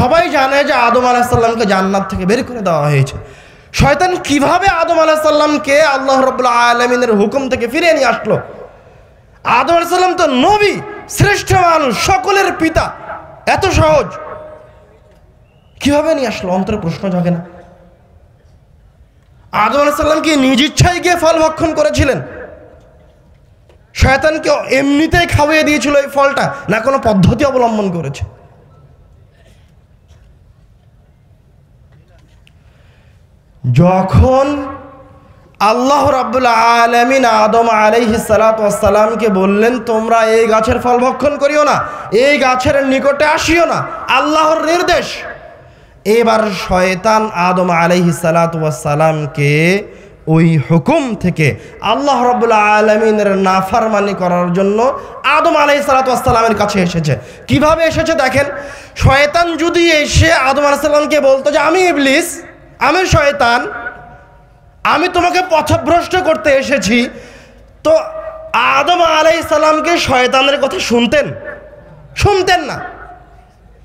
সবাই জানে যে আদম আলাইহিস সালামকে জান্নাত থেকে বের করে দেওয়া হয়েছে। শয়তান কিভাবে আদম আলাইহিস সালামকে আল্লাহ রাব্বুল আলামিনের হুকুম থেকে ফিরিয়ে নিয়ে আসলো? আদম আলাইহিস সালাম তো নবী, শ্রেষ্ঠ মানুষ, সকলের পিতা, এত সহজ কিভাবে নিয়ে আসলো? অন্তরে প্রশ্ন জাগে না? আদম আলাইহিস সালাম কি নিজ ইচ্ছায় গিয়ে ফল ভক্ষণ করেছিলেন? শয়তানকে এমনিতেই খাওয়িয়ে দিয়েছিল এই ফলটা, না কোনো পদ্ধতি অবলম্বন করেছে? যখন আল্লাহ রাব্বুল আলামিন আদম আলাইহিস সালাতু ওয়াস সালামকে বললেন তোমরা এই গাছের ফল ভক্ষণ করিও না, এই গাছের নিকটে আসিও না, আল্লাহর নির্দেশ। এবার শয়তান আদম আলাইহিস সালাতু ওয়াস সালামকে ওই হুকুম থেকে আল্লাহ রাব্বুল আলামিনের নাফরমানি করার জন্য আদম আলাইহিস সালাতু ওয়াস সালামের কাছে এসেছে। কিভাবে এসেছে দেখেন। শয়তান যদি এসে আদম আলাইহিস সালামকে বলতো যে আমি ইবলিস, আমি শয়তান, আমি তোমাকে পথভ্রষ্ট করতে এসেছি, তো আদম আলাইহিস সালামকে শয়তানের কথা শুনতেন না,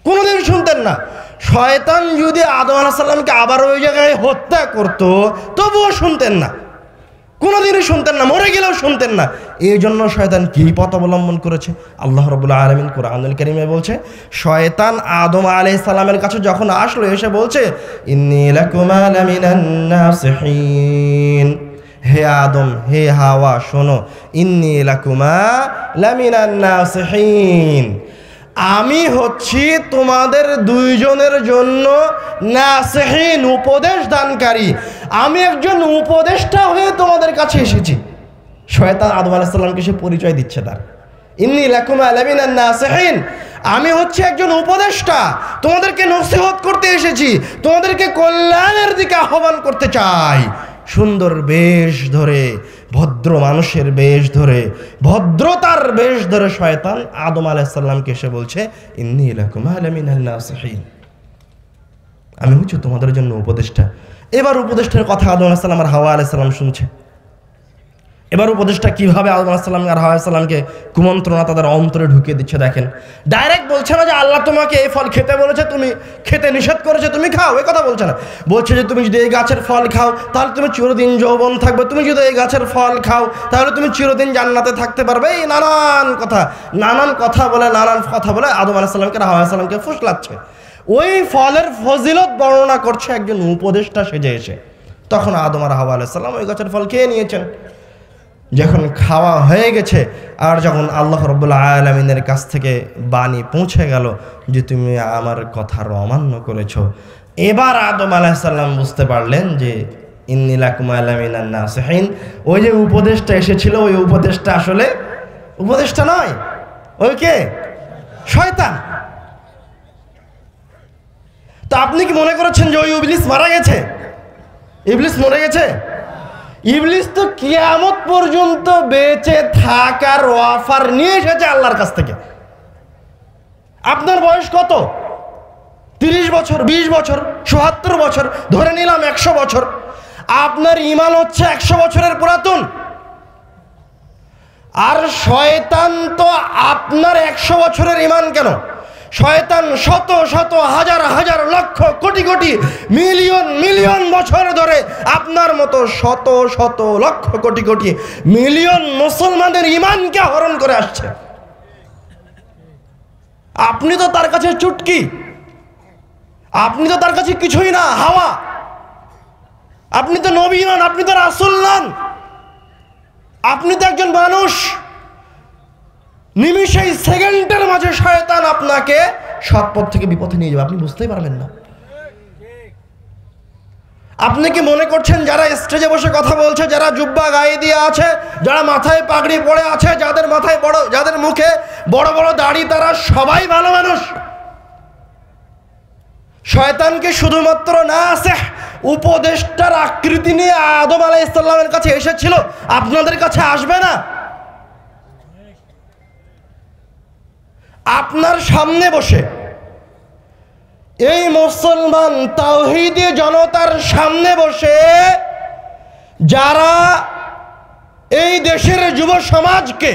কোনোদিন শুনতেন না। শয়তান যদি আদম আলাইহিস সালামকে আবার ওই জায়গায় হত্যা করত তবুও শুনতেন না, কোনোদিনই শুনতেন না, মরে গেলেও শুনতেন না। এই জন্য শয়তান কি পথ অবলম্বন করেছে? আল্লাহ রাব্বুল আলামিন কুরআনুল কারীমে বলছে, শয়তান আদম আলাইহিস সালামের কাছে যখন আসলো, এসে বলছে ইন্নী লাকুমা লামিনান নাসিহিন, হে আদম, হে হাওয়া, শোনো, ইন্নী লাকুমা লামিনান নাসিহিন, আমি হচ্ছি তোমাদের দুইজনের জন্য নাসিহিন, উপদেশ দানকারী, আমি একজন উপদেষ্টা হয়ে তোমাদের কাছে এসেছি। শয়তান আদম আলাইহিস সালামকে সে পরিচয় দিচ্ছে তার, ইন্নী লাকুমা লামিনান নাসিহিন, আমি হচ্ছে একজন উপদেষ্টা, তোমাদেরকে নসিহত করতে এসেছি, তোমাদেরকে কল্যাণের দিকে আহ্বান করতে চাই। সুন্দর বেশ ধরে, ভদ্র মানুষের বেশ ধরে, ভদ্রতার বেশ ধরে শয়তান আদম আলাইহিস সালামকে এসে বলছে ইন্নী লাকুমা লামিনান নাসিহিন, আমি হচ্ছি তোমাদের জন্য উপদেষ্টা। এবার উপদেষ্টার কথা আদম আলাইহিস সালাম আর হাওয়া আলাইহিস সালাম শুনছে। এবার উপদেষ্টা কিভাবে আদম আলাইহিস সালাম আর হাওয়া আলাইহিস সালামকে কুমন্ত্রণা তাদের অন্তরে ঢুকিয়ে দিচ্ছে দেখেন। ডাইরেক্ট বলছে না যে আল্লাহ তোমাকে এই ফল খেতে বলেছে, তুমি খেতে নিষেধ করেছে, তুমি খাও, এই কথা বলছে না। বলছে যে তুমি যদি এই গাছের ফল খাও তাহলে তুমি চিরদিন যৌবন থাকবে, তুমি যদি এই গাছের ফল খাও তাহলে তুমি চিরদিন জান্নাতে থাকতে পারবে। এই নানান কথা বলে আদম আলাইহিস সালামকে আর হাওয়া আলাইহিস সালামকে ফুসলাচ্ছে। ওই ফলের ফজিলত বর্ণনা করছে একজন উপদেষ্টা সেজে এসে। তখন আদম আর হাওয়া আলাইহিস সালাম ওই গাছের ফল খেয়ে নিয়েছেন। যখন খাওয়া হয়ে গেছে আর যখন আল্লাহ রাব্বুল আলামিনের কাছ থেকে বাণী পৌঁছে গেল যে তুমি আমার কথার অমান্য করেছো, এবার আদম আলাইহিস সালাম বুঝতে পারলেন যে ইন্নী লাকুমা লামিনান নাসিহিন, ওই যে উপদেষ্টা এসেছিল ওই উপদেষ্টা আসলে উপদেষ্টা নয়, ওই কে? শয়তান। তো আপনি কি মনে করেছেন যে ওই ইবলিস মারা গেছে? ইবলিস মরে গেছে? ইবলিস তো কিয়ামত পর্যন্ত বেঁচে থাকার অফার নিয়ে এসেছে আল্লাহর কাছ থেকে। আপনার বয়স কত? 30 বছর, 20 বছর, 77 বছর, ধরে নিলাম 100 বছর। আপনার ঈমান হচ্ছে 100 বছরের পুরাতন। আর শয়তান তো আপনার 100 বছরের ঈমান কেন, শয়তান শত শত হাজার হাজার লক্ষ কোটি কোটি মিলিয়ন মিলিয়ন বছর ধরে আপনার মতো শত শত লক্ষ কোটি কোটি মিলিয়ন মুসলমানের ঈমানকে হরণ করে আসছে। আপনি তো তার কাছে চুটকি, আপনি তো তার কাছে কিছুই না, হাওয়া। আপনি তো নবী নন, আপনি তো রাসূল নন, আপনি তো একজন মানুষ। নিমিষেই সেকেন্ডের মাঝে শয়তান আপনাকে সৎপথ থেকে বিপথে নিয়ে যাবে, আপনি বুঝতেই পারবেন না। আপনি কি মনে করছেন যারা স্টেজে বসে কথা বলছে, যারা জুব্বা গায়ে দিয়ে আছে, যারা মাথায় পাগড়ি পরে আছে, যাদের মুখে বড় বড় দাড়ি, তারা সবাই ভালো মানুষ? শয়তানকে শুধুমাত্র নাসিহ, উপদেষ্টার আকৃতি নিয়ে আদম আলাইহিস সালামের কাছে এসেছিল, আপনাদের কাছে আসবে না? আপনার সামনে বসে এই মুসলমান তাওহীদি জনতার সামনে বসে যারা এই দেশের যুব সমাজকে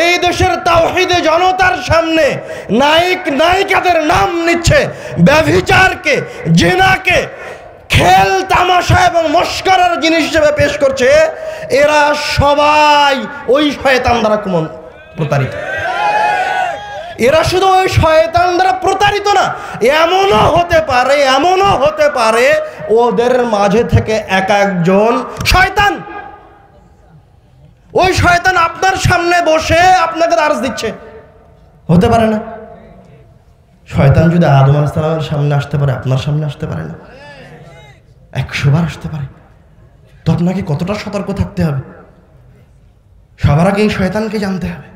এই দেশের তাওহীদে জনতার সামনে নায়ক নায়িকাদের নাম নিচ্ছে, ব্যভিচারকে, জিনাকে খেল তামাশা এবং মস্করার জিনিস হিসেবে পেশ করছে, এরা সবাই ওই শয়তান দ্বারা প্রতারিত। এরা শুধু ওই শয়তান দ্বারা প্রতারিত না, এমনও হতে পারে ওদের মাঝে থেকে এক একজন শয়তান, ওই শয়তান আপনার সামনে বসে আপনাকে আরজ দিচ্ছে। হতে পারে না? শয়তান যদি আদম আলাইহিস সালামের সামনে আসতে পারে, আপনার সামনে আসতে পারে না? 100 বার আসতে পারে। তো আপনাকে কতটা সতর্ক থাকতে হবে? সবার আগে এই শয়তানকে জানতে হবে।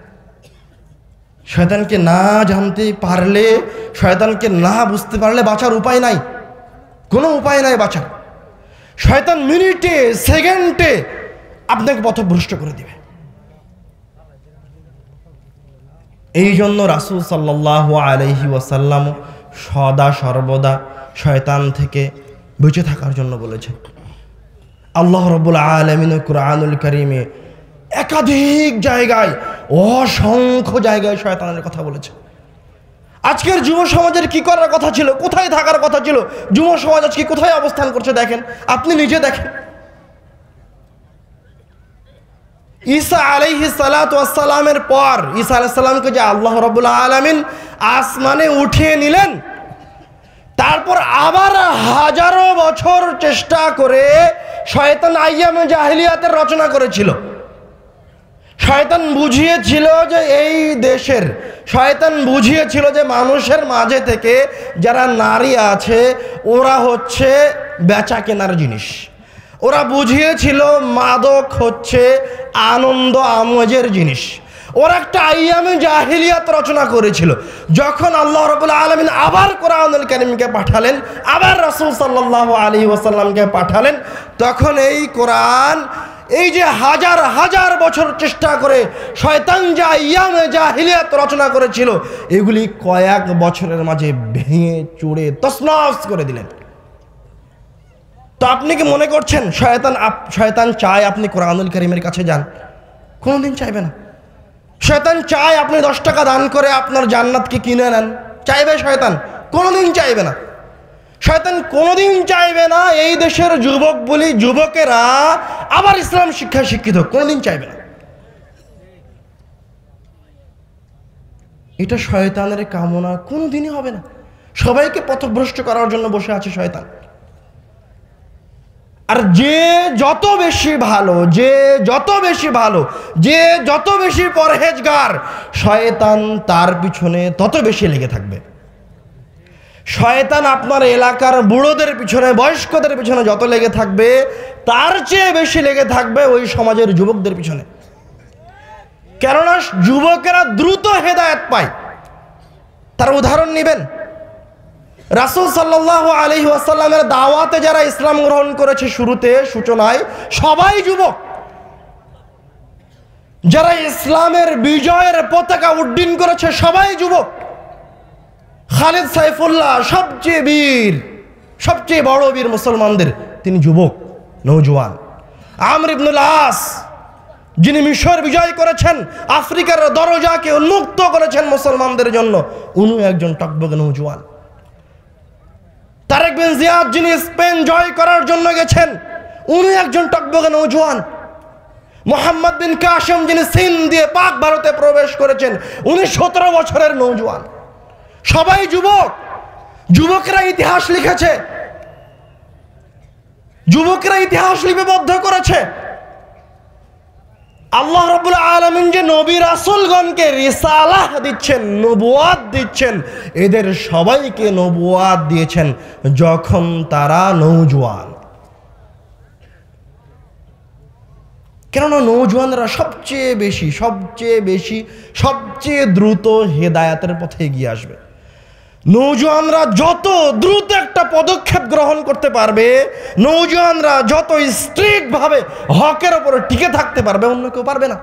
শয়তানকে না জানতে পারলে, শয়তানকে না বুঝতে পারলে বাঁচার উপায় নাই, কোনো উপায় নাই বাঁচার। শয়তান মিনিটে সেকেন্ডে আপনাকে পথভ্রষ্ট করে দিবে। এই জন্য রাসূল সাল্লাল্লাহু আলাইহি ওয়াসাল্লাম সদা সর্বদা শয়তান থেকে বেঁচে থাকার জন্য বলেছেন। আল্লাহ রাব্বুল আলামিন কুরআনুল কারীমে একাধিক জায়গায়, অসংখ্য জায়গায় শয়তানের কথা বলেছে। আজকের যুব সমাজের কি করার কথা ছিল, কোথায় থাকার কথা ছিল, যুব সমাজ আজকে কোথায় অবস্থান করছে দেখেন, আপনি নিজে দেখেন। ঈসা আলাইহিস সালাতু ওয়াস সালামের পর ঈসা আলাইহিস সালামকে যে আল্লাহ রাব্বুল আলামিন আসমানে উঠিয়ে নিলেন, তারপর আবার হাজারো বছর চেষ্টা করে শয়তান আইয়ামে জাহিলিয়াতের রচনা করেছিল। শয়তান বুঝিয়েছিল যে এই দেশের, শয়তান বুঝিয়েছিল যে মানুষের মাঝে থেকে যারা নারী আছে ওরা হচ্ছে বেচা কেনার জিনিস। ওরা বুঝিয়েছিল মাদক হচ্ছে আনন্দ আমেজের জিনিস। ওরা একটা আইয়ামে জাহিলিয়াত রচনা করেছিল। যখন আল্লাহ রাব্বুল আলামিন আবার কোরআনুল কারীমকে পাঠালেন, আবার রাসূল সাল্লাল্লাহু আলাইহি ওয়াসাল্লামকে পাঠালেন, তখন এই কোরআন, এই যে হাজার হাজার বছর চেষ্টা করে শয়তান যে আইয়ামে জাহিলিয়াত রচনা করেছিল, এগুলি কয়েক বছরের মাঝে ভেঙে চুরে তছনছ করে দিলেন। তো আপনি কি মনে করছেন শয়তান চায় আপনি কোরআনুল কারীমের কাছে যান? কোনোদিন চাইবে না। শয়তান চায় আপনি 10 টাকা দান করে আপনার জান্নাতকে কিনে নেন? চাইবে শয়তান? কোনোদিন চাইবে না। শয়তান কোনোদিন চাইবে না এই দেশের যুবকেরা আবার ইসলাম শিক্ষায় শিক্ষিত হোক, কোনোদিন চাইবে না। এটা শয়তানের কামনা, কোনোদিনই হবে না। সবাইকে পথভ্রষ্ট করার জন্য বসে আছে শয়তান। আর যে যত বেশি ভালো, যে যত বেশি পরহেজগার, শয়তান তার পিছনে তত বেশি লেগে থাকবে। শয়তান আপনার এলাকার বুড়োদের পিছনে, বয়স্কদের পিছনে যত লেগে থাকবে, তার চেয়ে বেশি লেগে থাকবে ওই সমাজের যুবকদের পিছনে। কেননা যুবকেরা দ্রুত হেদায়েত পায়। তার উদাহরণ নেবেন, রাসূল সাল্লাল্লাহু আলাইহি ওয়াসাল্লামের দাওয়াতে যারা ইসলাম গ্রহণ করেছে শুরুতে, সূচনায়, সবাই যুবক। যারা ইসলামের বিজয়ের পতাকা উড্ডীন করেছে সবাই যুবক। খালিদ সাইফুল্লাহ সবচেয়ে বড় বীর মুসলমানদের, তিনি যুবক, নওজোয়ান। আমর ইবনুল আস, যিনি মিশর বিজয় করেছেন, আফ্রিকার দরজাকে উন্মুক্ত করেছেন মুসলমানদের জন্য, উনি একজন টকবকে নওজোয়ান। তারেক বিন জিয়াদ, যিনি স্পেন জয় করার জন্য গেছেন, উনি একজন টকবকে নওজোয়ান। মোহাম্মদ বিন কাসেম, যিনি সিন্ধ দিয়ে পাক ভারতে প্রবেশ করেছেন, উনি 17 বছরের নওজোয়ান। সবাই যুবক। যুবকরা ইতিহাস লিখেছে, যুবকরা ইতিহাস লিপিবদ্ধ করেছে। আল্লাহ রাব্বুল আলামিন যে নবী রাসূলগণকে রিসালাহ দিচ্ছেন, নবুয়াত দিচ্ছেন, এদের সবাইকে নবুয়াত দিয়েছেন যখন তারা নওজোয়ান। কেননা নওজোয়ানরা সবচেয়ে দ্রুত হেদায়েতের পথে এগিয়ে আসবে। নওজোয়ানরা যত দ্রুত একটা পদক্ষেপ গ্রহণ করতে পারবে, নওজোয়ানরা যত স্ট্রিক্ট ভাবে হকের উপরে টিকে থাকতে পারবে, অন্য কেউ পারবে না।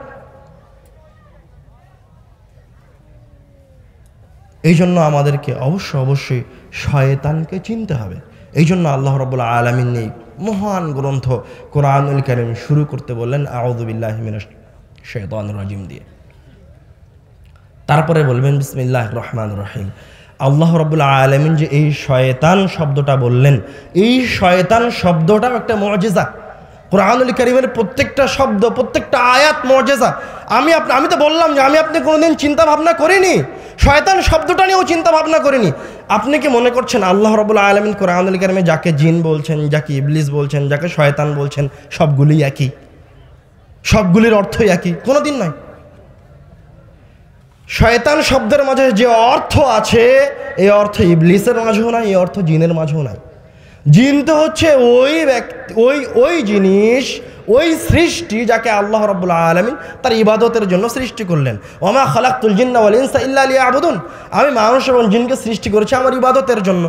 এই জন্য আমাদেরকে অবশ্যই শয়তানকে চিনতে হবে। এই জন্য আল্লাহ রাব্বুল আলামিন এই মহান গ্রন্থ কোরআনুল কারীম শুরু করতে বললেন আউযু বিল্লাহি মিনাশ শাইতানির রাজিম দিয়ে। তারপরে বলবেন বিসমিল্লাহির রহমানির রহিম। আল্লাহ রাব্বুল আলামিন যে এই শয়তান শব্দটা বললেন, এই শয়তান শব্দটাও একটা মুআজিজা। কুরআনুল কারীমের প্রত্যেকটা শব্দ, প্রত্যেকটা আয়াত মুআজিজা। আমি তো বললাম যে আপনি কোনোদিন চিন্তা ভাবনা করিনি, শয়তান শব্দটা নিয়েও চিন্তা ভাবনা করিনি। আপনি কি মনে করছেন আল্লাহ রাব্বুল আলামিন কুরআনুল কারীমে যাকে জিন বলছেন, যাকে ইবলিস বলছেন, যাকে শয়তান বলছেন, সবগুলোই একই, সবগুলির অর্থই একই? কোনোদিন নয়। শয়তান শব্দের মাঝে যে অর্থ আছে, এই অর্থ ইবলিসের মাঝেও নাই, এই অর্থ জিনের মাঝেও নাই। জিন তো হচ্ছে ওই ব্যক্তি, ওই জিনিস, ওই সৃষ্টি যাকে আল্লাহ রাব্বুল আলামিন তার ইবাদতের জন্য সৃষ্টি করলেন। ওমা খালাকতুল জিন্না ওয়াল ইনসা ইল্লা লিয়াবুদুন, আমি মানুষ এবং জিনকে সৃষ্টি করেছি আমার ইবাদতের জন্য।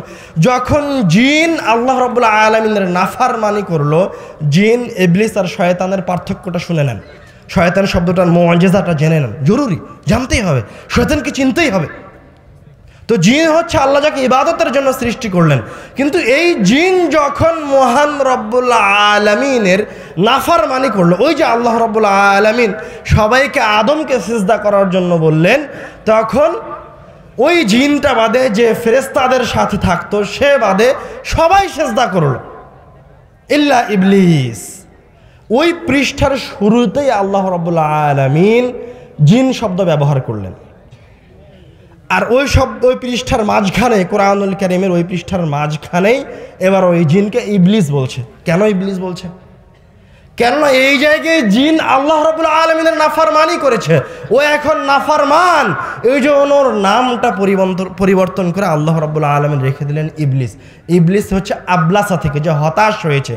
যখন জিন আল্লাহ রাব্বুল আলামিনের নাফরমানি করলো, জিন ইবলিস আর শয়তানের পার্থক্যটা শুনে নেন, শয়তান শব্দটার মুআজিজাটা জেনে নেন। জরুরি, জানতেই হবে, শয়তানকে চিনতেই হবে। তো জিন হচ্ছে আল্লাহ যাকে ইবাদতের জন্য সৃষ্টি করলেন, কিন্তু এই জিন যখন মহান রব্বুল আলামিনের নাফরমানি করলো, ওই যে আল্লাহ রব্বুল আলামিন সবাইকে আদমকে সিজদা করার জন্য বললেন, তখন ওই জিনটা বাদে যে ফেরেশতাদের সাথে থাকতো সে বাদে সবাই সিজদা করলো ইল্লা ইবলিস। ওই পৃষ্ঠার শুরুতেই আল্লাহ রাব্বুল আলামিন জিন শব্দ ব্যবহার করলেন। আর ওই পৃষ্ঠার মাঝখানে, কোরআনুল কারীমের ওই পৃষ্ঠার মাঝখানেই এবার ওই জিনকে ইবলিস বলছে। কেন ইবলিস বলছে? কেননা এই জায়গায় জিন আল্লাহ রাব্বুল আলামিনের নাফরমানি করেছে, ও এখন নাফরমান। এই জন্য ওর নামটা পরিবর্তন করে আল্লাহ রাব্বুল আলামিন রেখে দিলেন ইবলিস। ইবলিস হচ্ছে আবলাসা থেকে, যে হতাশ হয়েছে।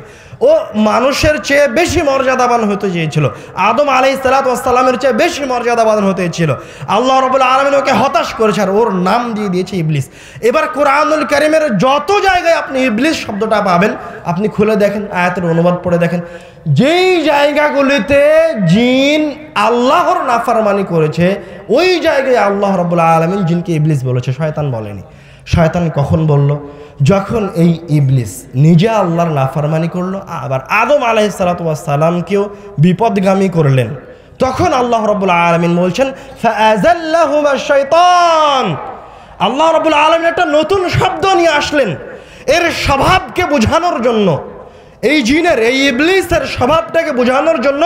ও মানুষের চেয়ে বেশি মর্যাদাবান হতে চেয়েছিল, আদম আলাইহিস সালাতু ওয়াস সালামের চেয়ে বেশি মর্যাদাবান হতে চেয়েছিল। আল্লাহ রাব্বুল আলামিন ওকে হতাশ করেছে আর ওর নাম দিয়ে দিয়েছে ইবলিস। এবার কোরআনুল কারীমের যত জায়গায় আপনি ইবলিস শব্দটা পাবেন, আপনি খুলে দেখেন, আয়াতের অনুবাদ পড়ে দেখেন, যেই জায়গাগুলিতে জিন আল্লাহর নাফরমানি করেছে ওই জায়গায় আল্লাহ রাব্বুল আলামিন জিনকে ইবলিস বলেছে, শয়তান বলেনি। শয়তান কখন বলল? যখন এই ইবলিস নিজে আল্লাহর নাফরমানি করলো, আবার আদম আলাইহিস সালাতু ওয়াস সালামকেও বিপদগামী করলেন, তখন আল্লাহ রাব্বুল আলামিন বলছেন ফাআযাল্লাহুমা শাইতান। আল্লাহ রাব্বুল আলামিন একটা নতুন শব্দ নিয়ে আসলেন এর স্বভাবকে বোঝানোর জন্য, এই জিনের, এই ইবলিসের স্বভাবটাকে বোঝানোর জন্য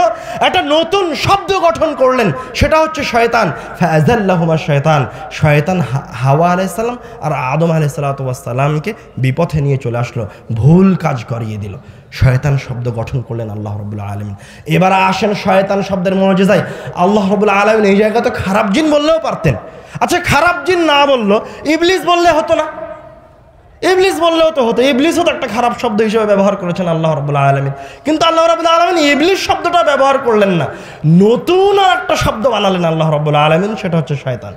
একটা নতুন শব্দ গঠন করলেন, সেটা হচ্ছে শয়তান। ফাআযাল্লাহুমা শাইতান। শয়তান হাওয়া আলাইহিস সালাম আর আদম আলাইহিস সালাতু ওয়াস সালামকে বিপথে নিয়ে চলে আসলো, ভুল কাজ করিয়ে দিল। শয়তান শব্দ গঠন করলেন আল্লাহ রাব্বুল আলামিন। এবার আসেন শয়তান শব্দের মুআজিজায়। আল্লাহ রাব্বুল আলামিন এই জায়গায় তো খারাপ জিন বললেও পারতেন। আচ্ছা, খারাপ জিন না বললো, ইবলিস বললে হতো না? ইবলিস বললেও তো হতো। ইবলিসও তো একটা খারাপ শব্দ হিসেবে ব্যবহার করেছেন আল্লাহ রাব্বুল আলামিন, কিন্তু আল্লাহ রাব্বুল আলামিন ইবলিস শব্দটা ব্যবহার করলেন না, নতুন আর একটা শব্দ বানালেন আল্লাহ রাব্বুল আলামিন, সেটা হচ্ছে শয়তান।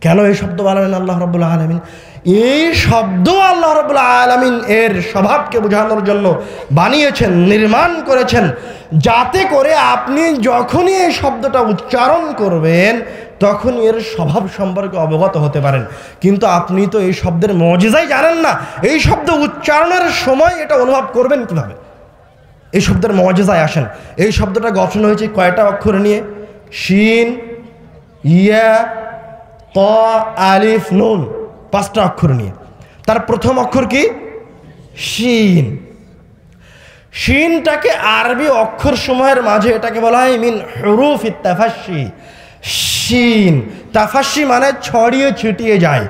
কেন এই শব্দ বানালেন আল্লাহ রাব্বুল আলামিন? এই শব্দ আল্লাহ রাব্বুল আলামিন এর স্বভাবকে বোঝানোর জন্য বানিয়েছেন, নির্মাণ করেছেন, যাতে করে আপনি যখনই এই শব্দটা উচ্চারণ করবেন তখনই এর স্বভাব সম্পর্কে অবগত হতে পারেন। কিন্তু আপনি তো এই শব্দের মুআজিজাই জানেন না, এই শব্দ উচ্চারণের সময় এটা অনুভব করবেন কিভাবে? এই শব্দের মুআজিজায় আসেন। এই শব্দটা গঠন হয়েছে কয়টা অক্ষর নিয়ে? শিন, ইয়া, ত, আলিফ, নুন, 5টা অক্ষর নিয়ে। তার প্রথম অক্ষর কি? শিন। শিনটাকে আরবি অক্ষর সমূহের মাঝে এটাকে বলা হয় মিন হুরুফিত তাফাশশি। শিন, তাফাশশি মানে ছড়িয়ে ছিটিয়ে যায়,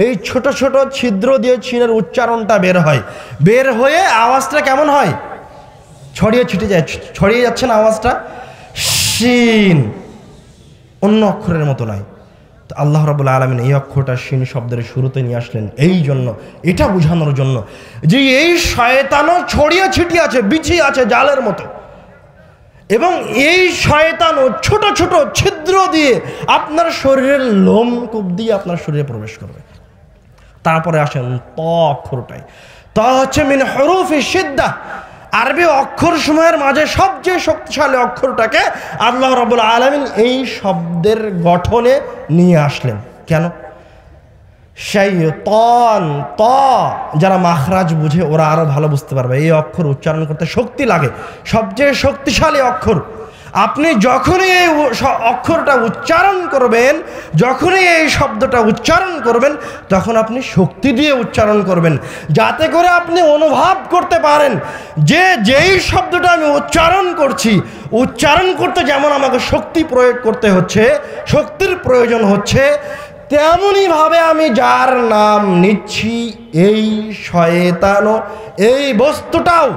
এই ছোট ছোট ছিদ্র দিয়ে শিনের উচ্চারণটা বের হয়, বের হয়ে আওয়াজটা কেমন হয়? ছড়িয়ে ছিটিয়ে যায়, ছড়িয়ে যাচ্ছে না আওয়াজটা? শিন অন্য অক্ষরের মতো নয়। তো আল্লাহ রাব্বুল আলামিন এই অক্ষরটা শিন শব্দের শুরুতে নিয়ে আসলেন এই জন্য, এটা বোঝানোর জন্য যে এই শয়তানও ছড়িয়ে ছিটিয়ে আছে, বিছিয়ে আছে জালের মতো, এবং এই শয়তানও ছোট ছোট ছিদ্র দিয়ে আপনার শরীরের লোমকূপ দিয়ে আপনার শরীরে প্রবেশ করবে। তারপরে আসেন ত অক্ষরটাই। ত হচ্ছে মিন হুরুফি শিদ্দা, আরবি অক্ষর সমূহের মাঝে সবচেয়ে শক্তিশালী অক্ষরটাকে আল্লাহ রাব্বুল আলামিন এই শব্দের গঠনে নিয়ে আসলেন। কেন? শাইতান, ত, যারা মাখরাজ বুঝে ওরা আরো ভালো বুঝতে পারবে, এই অক্ষর উচ্চারণ করতে শক্তি লাগে, সবচেয়ে শক্তিশালী অক্ষর। আপনি যখনই এই অক্ষরটা উচ্চারণ করবেন, যখনই এই শব্দটা উচ্চারণ করবেন, তখন আপনি শক্তি দিয়ে উচ্চারণ করবেন, যাতে করে আপনি অনুভব করতে পারেন যে যেই শব্দটা আমি উচ্চারণ করছি, উচ্চারণ করতে যেমন আমাকে শক্তি প্রয়োগ করতে হচ্ছে, শক্তির প্রয়োজন হচ্ছে, তেমনইভাবে আমি যার নাম নিচ্ছি, এই শয়তানও, এই বস্তুটাও,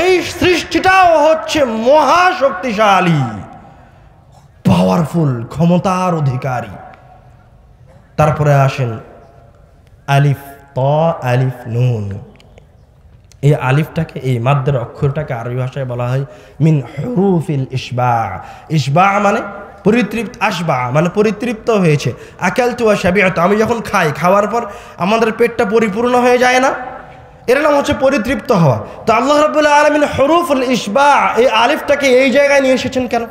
এই সৃষ্টিটাও হচ্ছে মহাশক্তিশালী, পাওয়ারফুল, ক্ষমতার অধিকারী। তারপরে আসেন আলিফ ত আলিফ নুন। এই আলিফটাকে, এই মাদ্দের অক্ষরটাকে আরবি ভাষায় বলা হয় মিন হুরুফিল ইশবা। ইশবা মানে পরিতৃপ্ত, আসবা মানে পরিতৃপ্ত হয়েছে। আকালতু ওয়া শাবিআতু, আমি যখন খাই, খাওয়ার পর আমাদের পেটটা পরিপূর্ণ হয়ে যায় না, এর নাম হচ্ছে পরিতৃপ্ত হওয়া। তো আল্লাহ রাব্বুল আলামিন হুরুফুল ইশবা, এই আলিফটাকে এই জায়গায় নিয়ে এসেছেন কেন?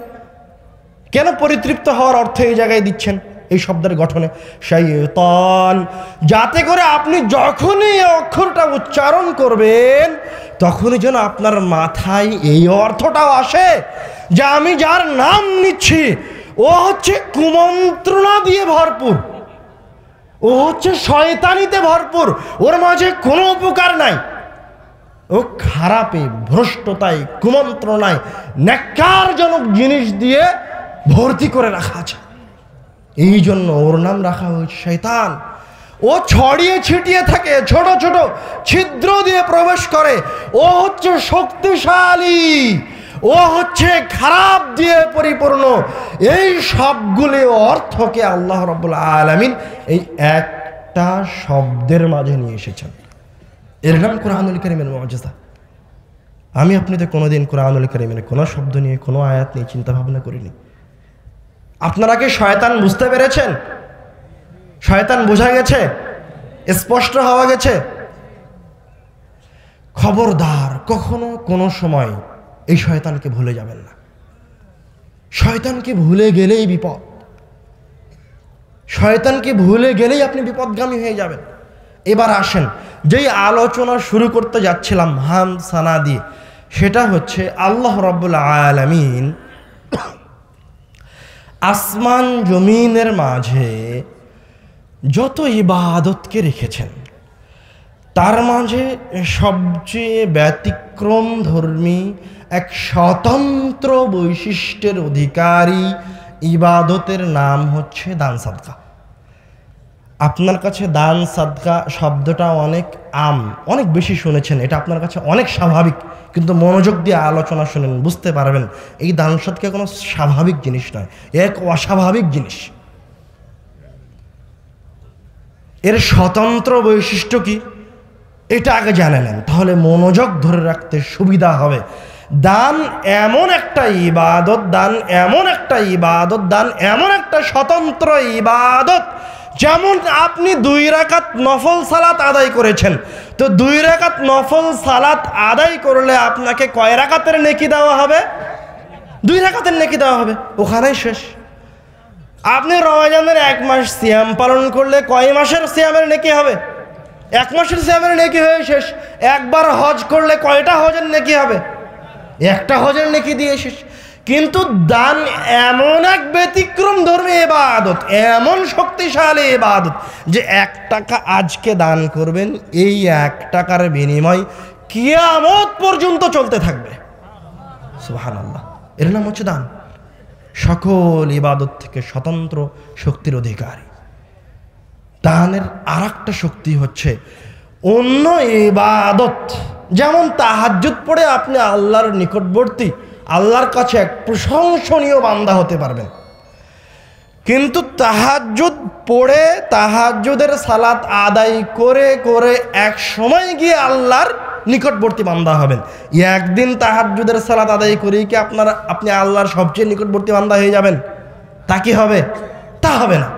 কেন পরিতৃপ্ত হওয়ার অর্থ এই জায়গায় দিচ্ছেন এই শব্দের গঠনে? শাইতান, যাতে করে আপনি যখনই এই অক্ষরটা উচ্চারণ করবেন, তখনই যেন আপনার মাথায় এই অর্থটাও আসে যে আমি যার নাম নিচ্ছি ও হচ্ছে কুমন্ত্রণা দিয়ে ভরপুর, ও হচ্ছে শয়তানিতে ভরপুর, ওর মাঝে কোনো উপকার নাই, ও খারাপে, ভ্রষ্টতায়, কুমন্ত্রণায়, ন্যাক্কারজনক জিনিস দিয়ে ভর্তি করে রাখা আছে। এই জন্য ওর নাম রাখা হয়েছে শয়তান। ও ছড়িয়ে ছিটিয়ে থাকে, ছোট ছোট ছিদ্র দিয়ে প্রবেশ করে, ও হচ্ছে শক্তিশালী, ও হচ্ছে খারাপ দিয়ে পরিপূর্ণ। এই সবগুলি অর্থকে আল্লাহ রাব্বুল আলামিন এই একটা শব্দের মাঝে নিয়ে এসেছেন। এর নাম কোরআনুল কারীমের মুআজিজা। আমি আপনি তো কোনোদিন কোরআনুল কারীমের কোনো শব্দ নিয়ে, কোনো আয়াত নিয়ে চিন্তা ভাবনা করিনি। আপনারা কি শয়তান বুঝতে পেরেছেন? শয়তান বোঝা গেছে? স্পষ্ট হওয়া গেছে? খবরদার, কখনো কোনো সময় এই শয়তানকে ভুলে যাবেন না। শয়তানকে ভুলে গেলেই বিপদ, শয়তানকে ভুলে গেলেই আপনি বিপদগামী হয়ে যাবেন। এবার আসেন, যেই আলোচনা শুরু করতে যাচ্ছিলাম হামদ সানা দিয়ে, সেটা হচ্ছে আল্লাহ রাব্বুল আলামিন আসমান জমিনের মাঝে যত ইবাদতকে রেখেছেন, তার মাঝে সবচেয়ে ব্যতিক্রম ধর্মী এক স্বতন্ত্র বৈশিষ্ট্যের অধিকারী ইবাদতের নাম হচ্ছে দান সাদকা। আপনার কাছে দান সাদকা শব্দটা অনেক অনেক বেশি শুনেছেন, এটা আপনার কাছে অনেক স্বাভাবিক, কিন্তু মনোযোগ দিয়ে আলোচনা শুনেন, বুঝতে পারবেন এই দান সাদকা কোনো স্বাভাবিক জিনিস নয়, এক অস্বাভাবিক জিনিস। এর স্বতন্ত্র বৈশিষ্ট্য কি, এটা আগে জানে নেন, তাহলে মনোযোগ ধরে রাখতে সুবিধা হবে। দান এমন একটা ইবাদত, দান এমন একটা ইবাদত, দান এমন একটা স্বতন্ত্র ইবাদত, যেমন আপনি 2 রাকাত নফল সালাত আদায় করেছেন, তো 2 রাকাত নফল সালাত আদায় করলে আপনাকে কয় রাকাতের নেকি দেওয়া হবে? 2 রাকাতের নেকি দেওয়া হবে, ওখানেই শেষ। আপনি রমজানের 1 মাস সিয়াম পালন করলে কয় মাসের সিয়ামের নেকি হবে? 1 মাসের সিয়ামের নেকি হয়ে শেষ। একবার হজ করলে কয়টা হজের নেকি হবে? একটা হজের নেকি দিয়ে শেষ। কিন্তু দান এমন এক ব্যতিক্রম ধর্মী ইবাদত, এমন শক্তিশালী ইবাদত যে 1 টাকা আজকে দান করবেন, এই 1 টাকার বিনিময় কিয়ামত পর্যন্ত চলতে থাকবে। সুবহানাল্লাহ, এর নাম হচ্ছে দান। সকল ইবাদত থেকে স্বতন্ত্র শক্তির অধিকারী। দানের আর একটা শক্তি হচ্ছে, অন্য ইবাদত যেমন তাহাজ্জুদ পড়ে আপনি আল্লাহর নিকটবর্তী, আল্লাহর কাছে এক প্রশংসনীয় বান্দা হতে পারবেন, কিন্তু তাহাজ্জুদ পড়ে তাহাজ্জুদের সালাত আদায় করে করে এক সময় গিয়ে আল্লাহর নিকটবর্তী বান্দা হবেন। একদিন তাহাজ্জুদের সালাত আদায় করেই কি আপনি আল্লাহর সবচেয়ে নিকটবর্তী বান্দা হয়ে যাবেন? তা কি হবে? তা হবে না।